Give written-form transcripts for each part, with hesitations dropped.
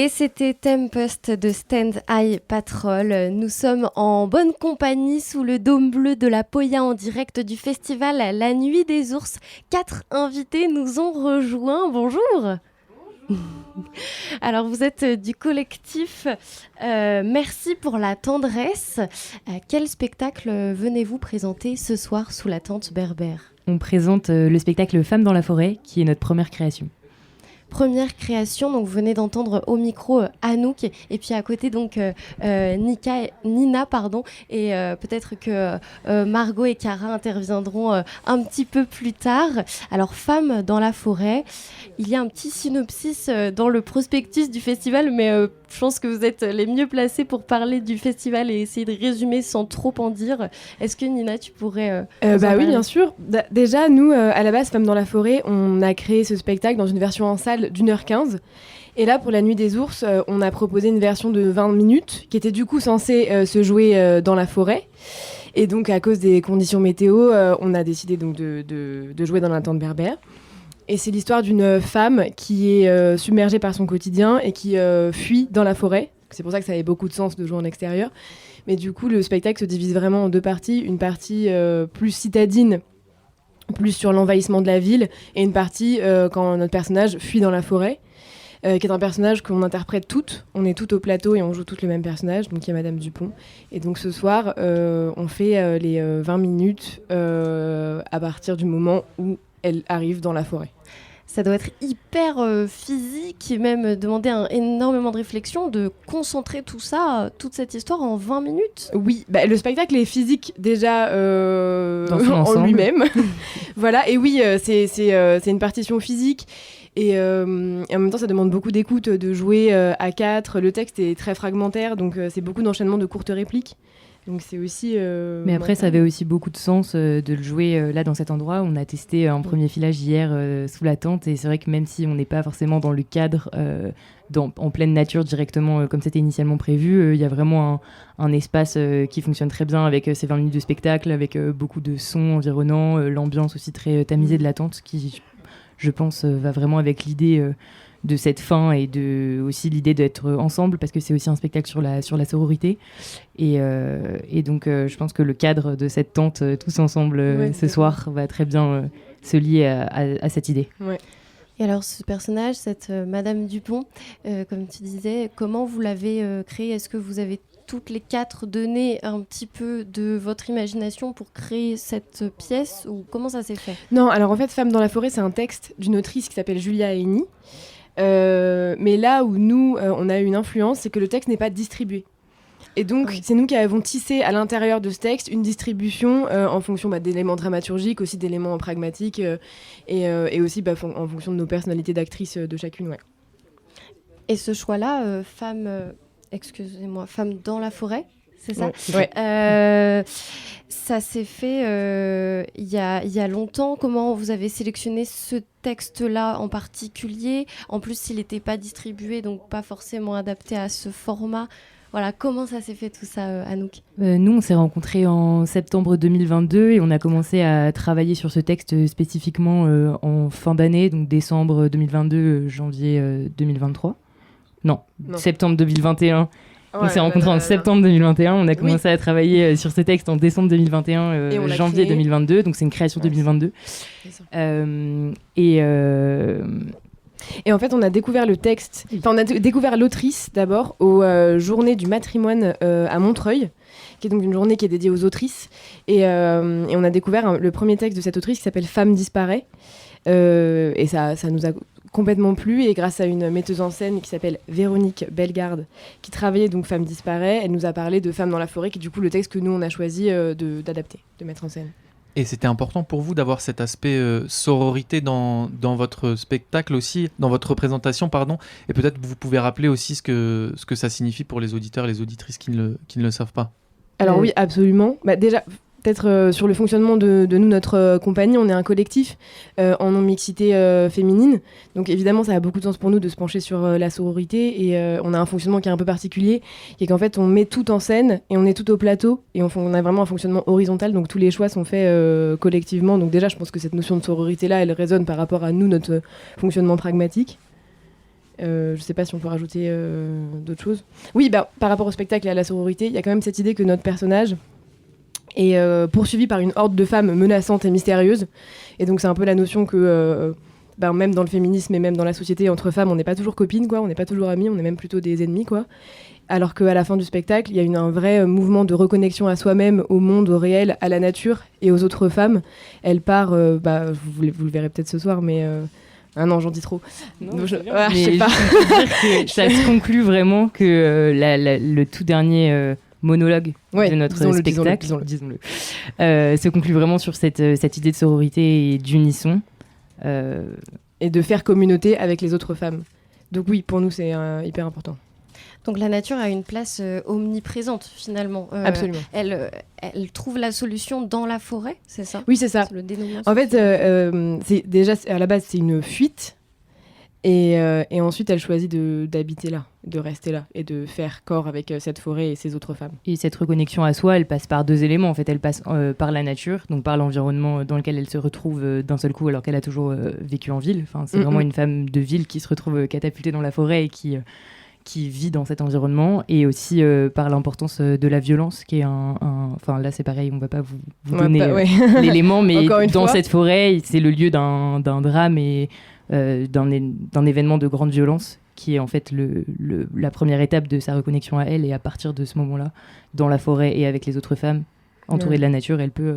Et c'était Tempest de Stand Eye Patrol. Nous sommes en bonne compagnie sous le dôme bleu de la Poya en direct du festival La Nuit des Ours. 4 invités nous ont rejoints. Bonjour. Alors vous êtes du collectif Merci pour la tendresse. Quel spectacle venez-vous présenter ce soir sous la tente berbère ? On présente le spectacle Femmes dans la forêt, qui est notre première création. Première création, donc vous venez d'entendre au micro Anouk et puis à côté donc Nina et peut-être que Margot et Cara interviendront un petit peu plus tard. Alors Femmes dans la forêt, il y a un petit synopsis dans le prospectus du festival, mais je pense que vous êtes les mieux placés pour parler du festival et essayer de résumer sans trop en dire. Est-ce que Nina, tu pourrais oui, bien sûr. Déjà, nous, à la base, Femmes dans la forêt, on a créé ce spectacle dans une version en salle d'1h15. Et là, pour la Nuit des Ours, on a proposé une version de 20 minutes qui était du coup censée se jouer dans la forêt. Et donc, à cause des conditions météo, on a décidé donc de jouer dans la tente berbère. Et c'est l'histoire d'une femme qui est submergée par son quotidien et qui fuit dans la forêt. C'est pour ça que ça avait beaucoup de sens de jouer en extérieur. Mais du coup, le spectacle se divise vraiment en deux parties. Une partie plus citadine, plus sur l'envahissement de la ville, et une partie quand notre personnage fuit dans la forêt, qui est un personnage qu'on interprète toutes. On est toutes au plateau et on joue toutes le même personnage, donc il y a Madame Dupont. Et donc ce soir, on fait les 20 minutes à partir du moment où elle arrive dans la forêt. Ça doit être hyper physique et même demander énormément de réflexion de concentrer tout ça, toute cette histoire en 20 minutes. Oui, le spectacle est physique déjà en lui-même. Voilà, et oui, c'est une partition physique. Et en même temps, ça demande beaucoup d'écoute, de jouer à 4. Le texte est très fragmentaire, donc c'est beaucoup d'enchaînements de courtes répliques. Donc c'est aussi... Mais après, ça avait aussi beaucoup de sens de le jouer là dans cet endroit. On a testé un premier filage hier sous la tente, et c'est vrai que même si on n'est pas forcément dans le cadre, en pleine nature directement comme c'était initialement prévu, il y a vraiment un espace qui fonctionne très bien avec ces 20 minutes de spectacle, avec beaucoup de sons environnants, l'ambiance aussi très tamisée de la tente qui, je pense, va vraiment avec l'idée... de cette fin et aussi l'idée d'être ensemble, parce que c'est aussi un spectacle sur la sororité et donc je pense que le cadre de cette tente tous ensemble ce soir va très bien se lier à cette idée. Ouais. Et alors ce personnage, cette Madame Dupont, comme tu disais, comment vous l'avez créée ? Est-ce que vous avez toutes les 4 donné un petit peu de votre imagination pour créer cette pièce, ou comment ça s'est fait ? Non, alors en fait, Femmes dans la forêt, c'est un texte d'une autrice qui s'appelle Julia Haini. Mais là où nous, on a eu une influence, c'est que le texte n'est pas distribué. Et donc, c'est nous qui avons tissé à l'intérieur de ce texte une distribution en fonction d'éléments dramaturgiques, aussi d'éléments pragmatiques, et aussi en fonction de nos personnalités d'actrices de chacune. Ouais. Et ce choix-là, Femmes dans la forêt, c'est ça ? Ouais. Ça s'est fait il y a longtemps. Comment vous avez sélectionné ce texte-là en particulier ? En plus, il n'était pas distribué, donc pas forcément adapté à ce format. Voilà, comment ça s'est fait tout ça, Anouk ? Nous, on s'est rencontrés en septembre 2022 et on a commencé à travailler sur ce texte spécifiquement en fin d'année, donc décembre 2022, janvier 2023. Non, septembre 2021. On s'est rencontrés en septembre 2021, on a commencé à travailler sur ce texte en décembre 2021, janvier 2022, donc c'est une création 2022. Et en fait, on a découvert le texte, on a découvert l'autrice d'abord aux Journées du matrimoine à Montreuil, qui est donc une journée qui est dédiée aux autrices. Et on a découvert le premier texte de cette autrice qui s'appelle Femme disparaît. Et ça nous a complètement plu, et grâce à une metteuse en scène qui s'appelle Véronique Bellegarde, qui travaillait donc Femme disparaît, elle nous a parlé de Femmes dans la forêt, qui est du coup le texte que nous on a choisi d'adapter, de mettre en scène. Et c'était important pour vous d'avoir cet aspect sororité dans votre spectacle aussi, dans votre représentation, pardon. Et peut-être vous pouvez rappeler aussi ce que ça signifie pour les auditeurs et les auditrices qui ne le savent pas. Alors oui, absolument. Déjà, peut-être sur le fonctionnement de nous, notre compagnie, on est un collectif en non-mixité féminine. Donc évidemment, ça a beaucoup de sens pour nous de se pencher sur la sororité, et on a un fonctionnement qui est un peu particulier, qui est qu'en fait, on met tout en scène et on est tout au plateau, et on a vraiment un fonctionnement horizontal, donc tous les choix sont faits collectivement. Donc déjà, je pense que cette notion de sororité-là, elle résonne par rapport à nous, notre fonctionnement pragmatique. Je sais pas si on peut rajouter d'autres choses. Oui, par rapport au spectacle et à la sororité, il y a quand même cette idée que notre personnage est poursuivi par une horde de femmes menaçantes et mystérieuses. Et donc c'est un peu la notion que même dans le féminisme et même dans la société, entre femmes, on n'est pas toujours copines, quoi. On n'est pas toujours amies, on est même plutôt des ennemis, quoi. Alors qu'à la fin du spectacle, il y a un vrai mouvement de reconnexion à soi-même, au monde, au réel, à la nature et aux autres femmes. Elle part, vous le verrez peut-être ce soir, mais... Ah non, j'en dis trop. Non, je sais sais pas. Je peux dire que ça se conclut vraiment que le tout dernier monologue de notre spectacle, disons-le, se conclut vraiment sur cette idée de sororité et d'unisson. Et de faire communauté avec les autres femmes. Donc oui, pour nous, c'est hyper important. Donc la nature a une place omniprésente finalement. Absolument. Elle trouve la solution dans la forêt, c'est ça ? Oui, c'est ça. C'est le dénomination. En fait, c'est déjà à la base c'est une fuite, et ensuite elle choisit d'habiter là, de rester là et de faire corps avec cette forêt et ces autres femmes. Et cette reconnexion à soi, elle passe par deux éléments. En fait, elle passe par la nature, donc par l'environnement dans lequel elle se retrouve d'un seul coup, alors qu'elle a toujours vécu en ville. Enfin, c'est vraiment une femme de ville qui se retrouve catapultée dans la forêt et qui vit dans cet environnement, et aussi par l'importance de la violence, qui est enfin là c'est pareil, on va pas vous donner l'élément, mais dans cette forêt, c'est le lieu d'un drame et d'un événement de grande violence, qui est en fait la première étape de sa reconnexion à elle, et à partir de ce moment-là, dans la forêt et avec les autres femmes, entourée de la nature, elle peut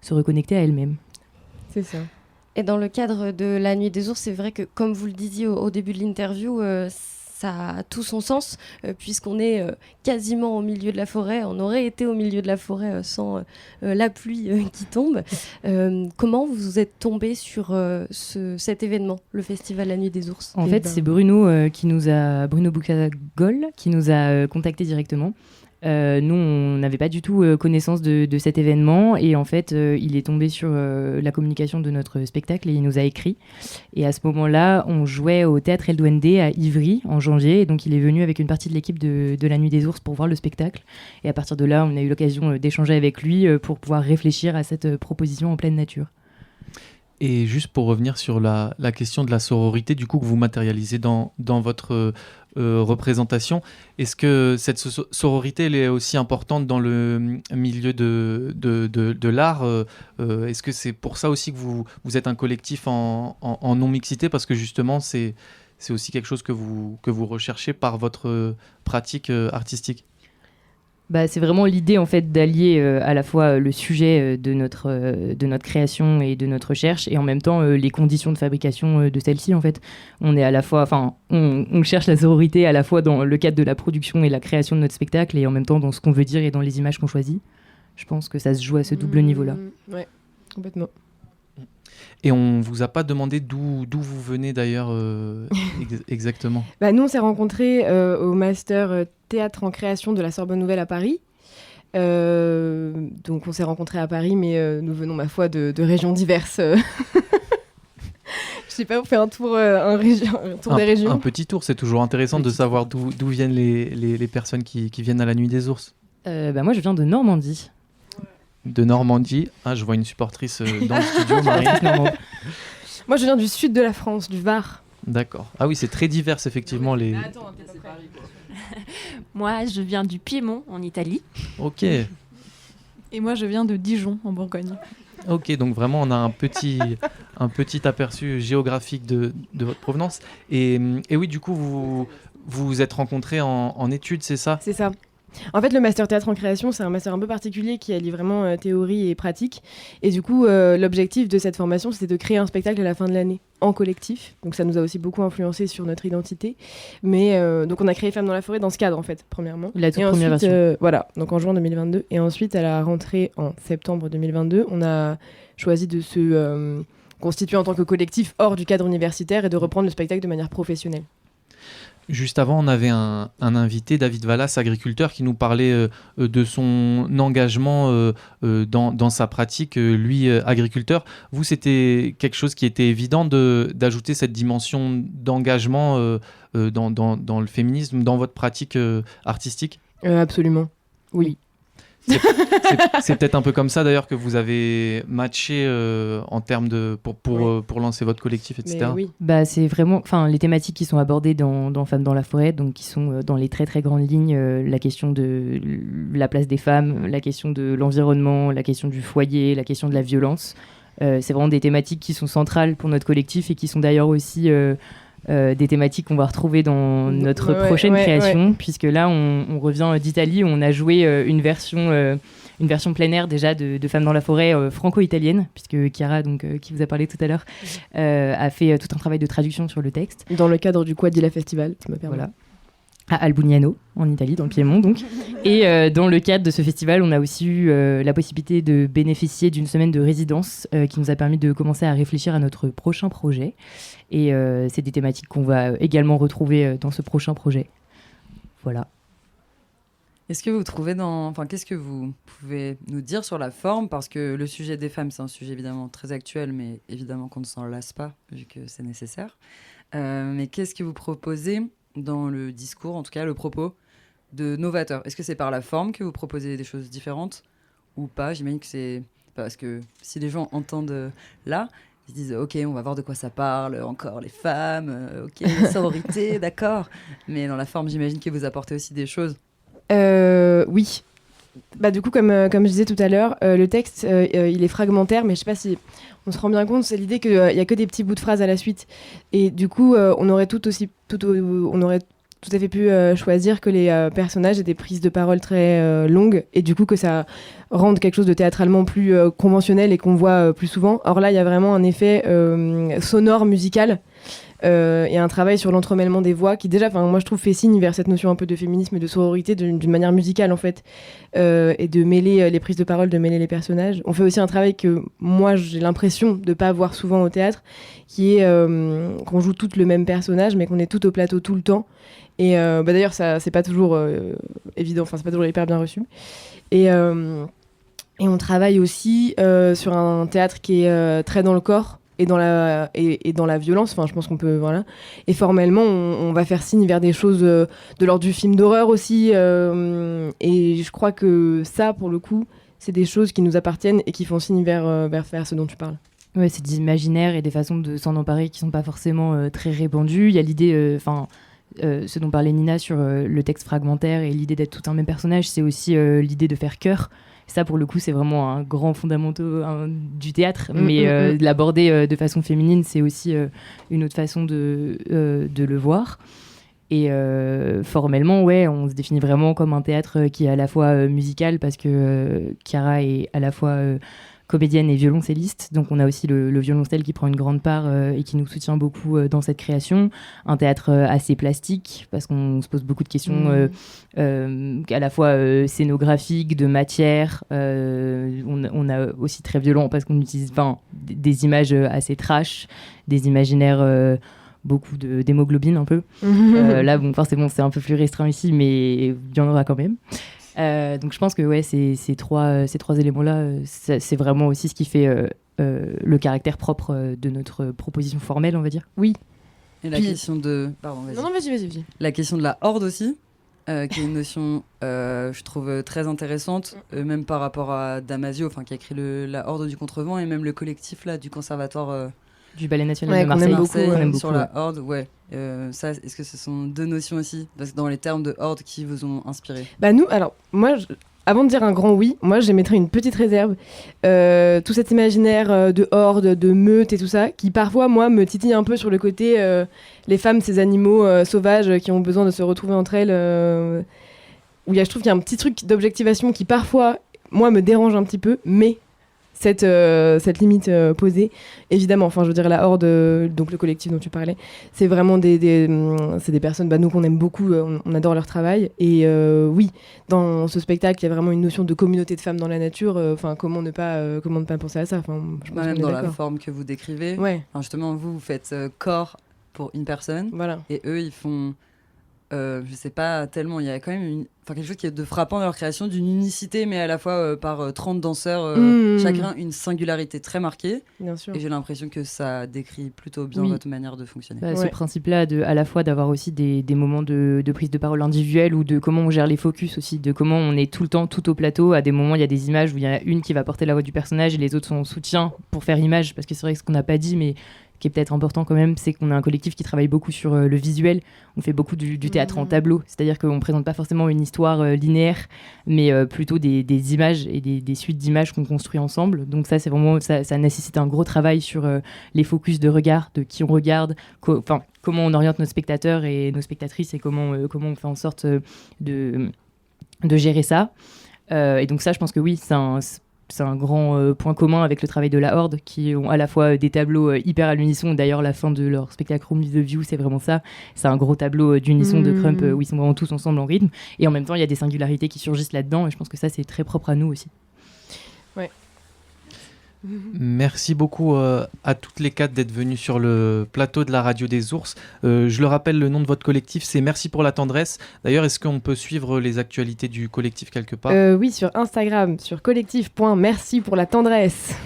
se reconnecter à elle-même. C'est ça. Et dans le cadre de la Nuit des ours, c'est vrai que, comme vous le disiez au début de l'interview, ça a tout son sens, puisqu'on est quasiment au milieu de la forêt. On aurait été au milieu de la forêt sans la pluie qui tombe. Comment vous êtes tombé sur cet événement, le festival La Nuit des ours ? En fait, c'est Bruno Boucagol qui nous a contactés directement. Nous, on n'avait pas du tout connaissance de cet événement, et en fait, il est tombé sur la communication de notre spectacle et il nous a écrit. Et à ce moment-là, on jouait au Théâtre El Duende à Ivry en janvier, et donc il est venu avec une partie de l'équipe de La Nuit des ours pour voir le spectacle. Et à partir de là, on a eu l'occasion d'échanger avec lui pour pouvoir réfléchir à cette proposition en pleine nature. Et juste pour revenir sur la question de la sororité, du coup, que vous matérialisez dans votre représentation, est-ce que cette sororité elle est aussi importante dans le milieu de l'art Est-ce que c'est pour ça aussi que vous êtes un collectif en non-mixité, parce que justement, c'est aussi quelque chose que vous recherchez par votre pratique artistique? C'est vraiment l'idée en fait d'allier à la fois le sujet de notre création et de notre recherche, et en même temps les conditions de fabrication de celle-ci. En fait, on est à la fois, on cherche la sororité à la fois dans le cadre de la production et la création de notre spectacle, et en même temps dans ce qu'on veut dire et dans les images qu'on choisit. Je pense que ça se joue à ce double niveau-là. Ouais, complètement. Et on vous a pas demandé d'où vous venez d'ailleurs exactement? Nous, on s'est rencontrés au master théâtre en création de la Sorbonne Nouvelle à Paris. Donc on s'est rencontrés à Paris, mais nous venons, ma foi, de régions diverses. Je sais pas, on fait un tour des régions. Un petit tour, c'est toujours intéressant de savoir d'où viennent les personnes qui viennent à la Nuit des ours. Moi, je viens de Normandie. De Normandie. Ah, je vois une supportrice dans le studio, Marie. Moi, je viens du sud de la France, du Var. D'accord. Ah oui, c'est très divers, effectivement. Attends, Moi, je viens du Piémont, en Italie. Ok. Et moi, je viens de Dijon, en Bourgogne. Ok, donc vraiment, on a un petit aperçu géographique de votre provenance. Et oui, du coup, vous vous êtes rencontrés en études, c'est ça? C'est ça. En fait, le master théâtre en création, c'est un master un peu particulier qui allie vraiment théorie et pratique. Et du coup, l'objectif de cette formation, c'était de créer un spectacle à la fin de l'année en collectif. Donc ça nous a aussi beaucoup influencé sur notre identité. Mais donc on a créé Femmes dans la forêt dans ce cadre, en fait, premièrement. La toute première version. Voilà, donc en juin 2022. Et ensuite, à la rentrée en septembre 2022, on a choisi de se constituer en tant que collectif hors du cadre universitaire et de reprendre le spectacle de manière professionnelle. Juste avant, on avait un invité, David Vallas, agriculteur, qui nous parlait de son engagement dans sa pratique, lui, agriculteur. Vous, c'était quelque chose qui était évident d'ajouter cette dimension d'engagement dans le féminisme, dans votre pratique artistique? Absolument, oui. C'est peut-être un peu comme ça d'ailleurs que vous avez matché en termes de pour lancer votre collectif, etc. Mais oui. Bah, c'est vraiment, les thématiques qui sont abordées dans Femmes dans la forêt, donc qui sont dans les très très grandes lignes, la question de la place des femmes, la question de l'environnement, la question du foyer, la question de la violence. C'est vraiment des thématiques qui sont centrales pour notre collectif et qui sont d'ailleurs aussi des thématiques qu'on va retrouver dans notre prochaine création, puisque là on revient d'Italie où on a joué une version plein air déjà de Femmes dans la forêt franco-italienne, puisque Chiara, qui vous a parlé tout à l'heure, a fait tout un travail de traduction sur le texte. Dans le cadre du Quadilla Festival, ça me permet. Voilà. À Albugnano, en Italie, dans le Piémont donc. Et dans le cadre de ce festival, on a aussi eu la possibilité de bénéficier d'une semaine de résidence qui nous a permis de commencer à réfléchir à notre prochain projet. Et c'est des thématiques qu'on va également retrouver dans ce prochain projet. Voilà. Est-ce que vous trouvez qu'est-ce que vous pouvez nous dire sur la forme? Parce que le sujet des femmes, c'est un sujet évidemment très actuel, mais évidemment qu'on ne s'en lasse pas, vu que c'est nécessaire. Mais qu'est-ce que vous proposez dans le discours, en tout cas le propos, de novateur? Est-ce que c'est par la forme que vous proposez des choses différentes ou pas? J'imagine que c'est... Parce que si les gens entendent là, ils se disent « Ok, on va voir de quoi ça parle, encore les femmes, ok, la sororité, d'accord. » Mais dans la forme, j'imagine que vous apportez aussi des choses. Oui. Bah, du coup, comme je disais tout à l'heure, le texte, il est fragmentaire, mais je sais pas si on se rend bien compte, c'est l'idée qu'il y a que des petits bouts de phrases à la suite. Et du coup, on aurait tout à fait pu choisir que les personnages aient des prises de parole très longues, et du coup que ça rende quelque chose de théâtralement plus conventionnel et qu'on voit plus souvent. Or là, il y a vraiment un effet sonore, musical, et un travail sur l'entremêlement des voix qui déjà, moi je trouve, fait signe vers cette notion un peu de féminisme et de sororité d'une manière musicale en fait, et de mêler les prises de parole, de mêler les personnages. On fait aussi un travail que moi j'ai l'impression de pas voir souvent au théâtre, qui est qu'on joue toutes le même personnage mais qu'on est toutes au plateau tout le temps. Et d'ailleurs ça c'est pas toujours évident, c'est pas toujours hyper bien reçu. Et on travaille aussi sur un théâtre qui est très dans le corps et dans la violence. Je pense qu'on peut, voilà. Et formellement, on va faire signe vers des choses de l'ordre du film d'horreur aussi. Et je crois que ça, pour le coup, c'est des choses qui nous appartiennent et qui font signe vers ce dont tu parles. Ouais, c'est des imaginaires et des façons de s'en emparer qui sont pas forcément très répandues. Il y a l'idée, ce dont parlait Nina sur le texte fragmentaire et l'idée d'être tout un même personnage, c'est aussi l'idée de faire chœur. Ça, pour le coup, c'est vraiment un grand fondamental du théâtre, mais de l'aborder de façon féminine, c'est aussi une autre façon de le voir. Et formellement, on se définit vraiment comme un théâtre qui est à la fois musical, parce que Chiara est à la fois comédienne et violoncelliste, donc on a aussi le violoncelle qui prend une grande part et qui nous soutient beaucoup dans cette création. Un théâtre assez plastique, parce qu'on se pose beaucoup de questions à la fois scénographiques, de matière. On a aussi très violent, parce qu'on utilise des images assez trash, des imaginaires... beaucoup d'hémoglobine un peu. Là, forcément, c'est un peu plus restreint ici, mais il y en aura quand même. Donc je pense que ces trois éléments-là, c'est vraiment aussi ce qui fait le caractère propre de notre proposition formelle, on va dire. Oui. Et la question de... Pardon, vas-y. Non, vas-y. La question de la horde aussi, qui est une notion, je trouve, très intéressante, même par rapport à Damasio, qui a écrit la horde du contrevent, et même le collectif là, du conservatoire... du Ballet National de Marseille, qu'on aime beaucoup, sur la horde, ça, est-ce que ce sont deux notions aussi, parce que dans les termes de horde, qui vous ont inspiré? Nous, alors moi, avant de dire un grand oui, moi j'émettrais une petite réserve. Tout cet imaginaire de horde, de meute et tout ça, qui parfois moi me titille un peu sur le côté les femmes, ces animaux sauvages qui ont besoin de se retrouver entre elles, où je trouve qu'il y a un petit truc d'objectivation qui parfois moi me dérange un petit peu, mais cette limite posée, évidemment, je veux dire, la horde, donc le collectif dont tu parlais, c'est vraiment c'est des personnes, nous qu'on aime beaucoup, on adore leur travail, et oui, dans ce spectacle, il y a vraiment une notion de communauté de femmes dans la nature, comment ne pas penser à ça, je pense même dans la forme que vous décrivez, ouais. Justement, vous faites corps pour une personne, voilà. et eux, ils font je sais pas tellement, il y a quand même quelque chose qui est de frappant dans leur création, d'une unicité, mais à la fois par 30 danseurs, chacun une singularité très marquée. Bien sûr. Et j'ai l'impression que ça décrit plutôt bien Oui. votre manière de fonctionner. Ce principe-là, à la fois d'avoir aussi des moments de prise de parole individuelle ou de comment on gère les focus aussi, de comment on est tout le temps, tout au plateau. À des moments, il y a des images où il y en a une qui va porter la voix du personnage et les autres sont en soutien pour faire image, parce que c'est vrai que ce qu'on n'a pas dit, mais qui est peut-être important quand même, c'est qu'on a un collectif qui travaille beaucoup sur le visuel. On fait beaucoup du théâtre en tableau, c'est-à-dire qu'on ne présente pas forcément une histoire linéaire, mais plutôt des images et des suites d'images qu'on construit ensemble. Donc ça, c'est vraiment, ça nécessite un gros travail sur les focus de regard, de qui on regarde, comment on oriente nos spectateurs et nos spectatrices et comment on fait en sorte de gérer ça. Et donc ça, je pense que oui, c'est un grand point commun avec le travail de la Horde, qui ont à la fois des tableaux hyper à l'unisson. D'ailleurs, la fin de leur spectacle Room the View, c'est vraiment ça. C'est un gros tableau d'unisson de Crump où ils sont vraiment tous ensemble en rythme. Et en même temps, il y a des singularités qui surgissent là-dedans. Et je pense que ça, c'est très propre à nous aussi. Ouais. Merci beaucoup à toutes les quatre d'être venues sur le plateau de la Radio des Ours. Je le rappelle, le nom de votre collectif, c'est Merci pour la tendresse. D'ailleurs, est-ce qu'on peut suivre les actualités du collectif quelque part ? Oui, sur Instagram, sur collectif.merci pour la tendresse.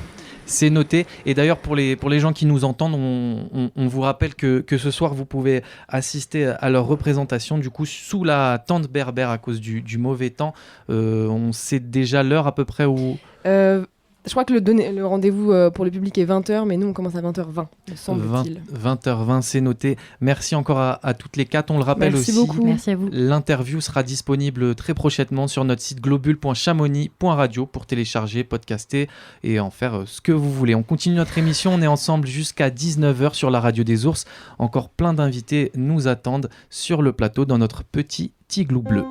C'est noté. Et d'ailleurs, pour les gens qui nous entendent, on vous rappelle que ce soir, vous pouvez assister à leur représentation, du coup, sous la tente berbère à cause du mauvais temps. On sait déjà l'heure à peu près où... Je crois que le rendez-vous pour le public est 20h, mais nous, on commence à 20h20, me semble-t-il. 20h20, c'est noté. Merci encore à toutes les quatre. On le rappelle Merci aussi. beaucoup. Merci à vous. L'interview sera disponible très prochainement sur notre site globule.chamonix.radio pour télécharger, podcaster et en faire ce que vous voulez. On continue notre émission. On est ensemble jusqu'à 19h sur la Radio des Ours. Encore plein d'invités nous attendent sur le plateau dans notre petit igloo bleu.